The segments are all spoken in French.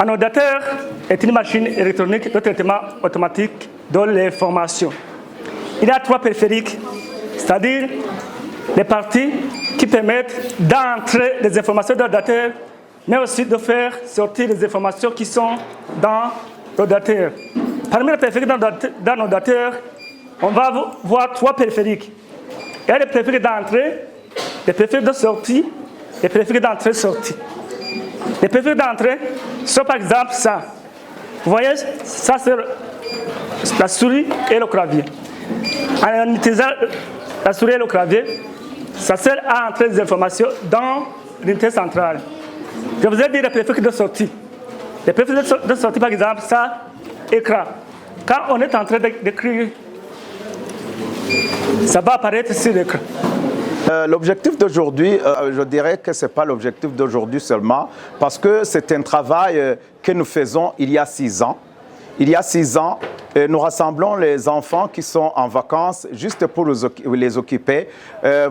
Un ordinateur est une machine électronique de traitement automatique de l'information. Il y a 3 périphériques, c'est-à-dire les parties qui permettent d'entrer les informations de l'ordinateur, mais aussi de faire sortir les informations qui sont dans l'ordinateur. Parmi les périphériques dans l'ordinateur, on va voir 3 périphériques. Il y a les périphériques d'entrée, les périphériques de sortie, les périphériques d'entrée-sortie. Les périphériques d'entrée sont par exemple ça. Vous voyez, ça c'est la souris et le clavier. En utilisant la souris et le clavier, ça sert à entrer des informations dans l'unité centrale. Je vous ai dit les périphériques de sortie. Les périphériques de sortie, par exemple, ça, écran. Quand on est en train d'écrire, ça va apparaître sur l'écran. L'objectif d'aujourd'hui, je dirais que ce n'est pas l'objectif d'aujourd'hui seulement, parce que c'est un travail que nous faisons il y a 6 ans. Il y a 6 ans, nous rassemblons les enfants qui sont en vacances juste pour les occuper.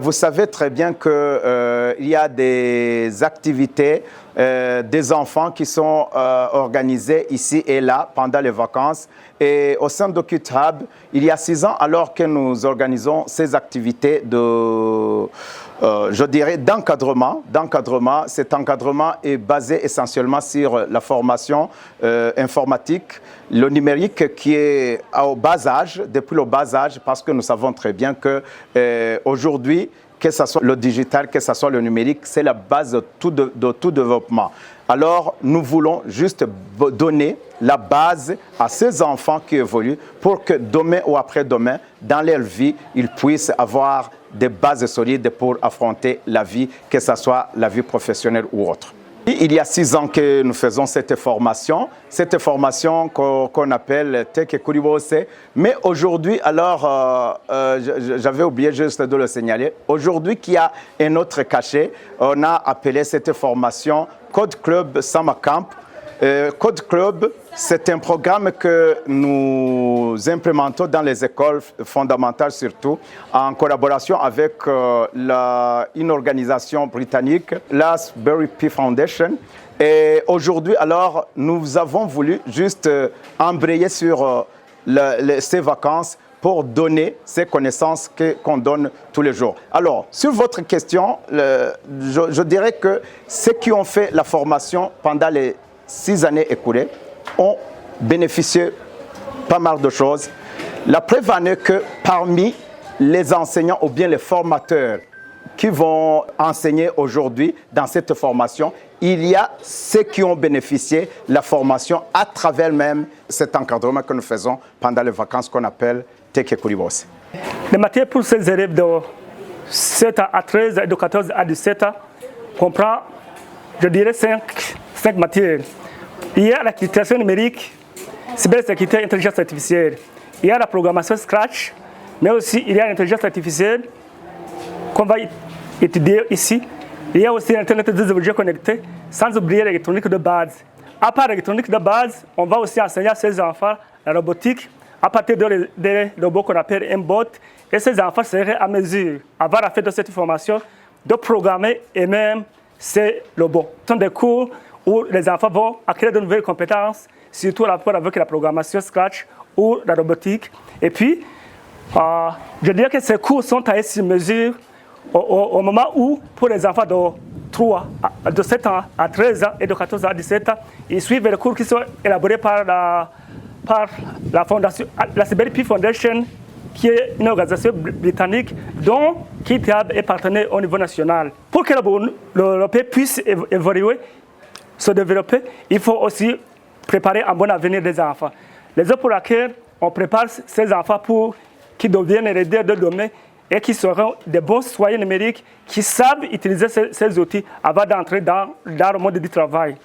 Vous savez très bien qu'il y a des activités des enfants qui sont organisées ici et là pendant les vacances. Et au sein d'OcuTab, il y a 6 ans, alors que nous organisons ces activités de... je dirais d'encadrement. Cet encadrement est basé essentiellement sur la formation informatique, le numérique qui est au bas âge, depuis le bas âge, parce que nous savons très bien que aujourd'hui, que ce soit le digital, que ce soit le numérique, c'est la base de tout développement. Alors, nous voulons juste donner la base à ces enfants qui évoluent pour que demain ou après-demain, dans leur vie, ils puissent avoir des bases solides pour affronter la vie, que ce soit la vie professionnelle ou autre. Il y a 6 ans que nous faisons cette formation qu'on appelle Teke Kuribose. Mais aujourd'hui, alors, j'avais oublié juste de le signaler, aujourd'hui qu'il y a un autre cachet, on a appelé cette formation Code Club Summer Camp. Code Club, c'est un programme que nous implémentons dans les écoles fondamentales surtout, en collaboration avec une organisation britannique, l'Asbury Pi Foundation. Et aujourd'hui, alors, nous avons voulu juste embrayer sur ces vacances pour donner ces connaissances qu'on donne tous les jours. Alors, sur votre question, je dirais que ceux qui ont fait la formation pendant les 6 années écoulées ont bénéficié pas mal de choses. La preuve en est que parmi les enseignants ou bien les formateurs qui vont enseigner aujourd'hui dans cette formation, il y a ceux qui ont bénéficié de la formation à travers même cet encadrement que nous faisons pendant les vacances qu'on appelle Teke Kuribose. Les matières pour ces élèves de 7 à 13 et de 14 à 17 ans comprend, je dirais, 5 matières. Il y a la culturation numérique, cybersécurité, intelligence artificielle. Il y a la programmation Scratch, mais aussi il y a l'intelligence artificielle qu'on va étudier ici. Il y a aussi l'Internet des objets connectés, sans oublier l'électronique de base. À part l'électronique de base, on va aussi enseigner à ces enfants la robotique à partir des robots qu'on appelle M-Bot. Et ces enfants seraient à mesure, avant la fin de cette formation, de programmer et même ces robots. Ce sont des cours où les enfants vont acquérir de nouvelles compétences, surtout à rapport avec la programmation Scratch ou la robotique. Et puis, je dirais que ces cours sont taillés sur mesure au moment où, pour les enfants de 7 ans à 13 ans et de 14 ans à 17 ans, ils suivent les cours qui sont élaborés par la fondation, la Asbury Pi Foundation, qui est une organisation britannique dont OcuTab est partenaire au niveau national. Pour que le pays puisse évoluer, se développer, il faut aussi préparer un bon avenir des enfants. Les raisons pour lesquelles on prépare ces enfants pour qu'ils deviennent les leaders de demain et qui seront des bons citoyens numériques qui savent utiliser ces outils avant d'entrer dans le monde du travail.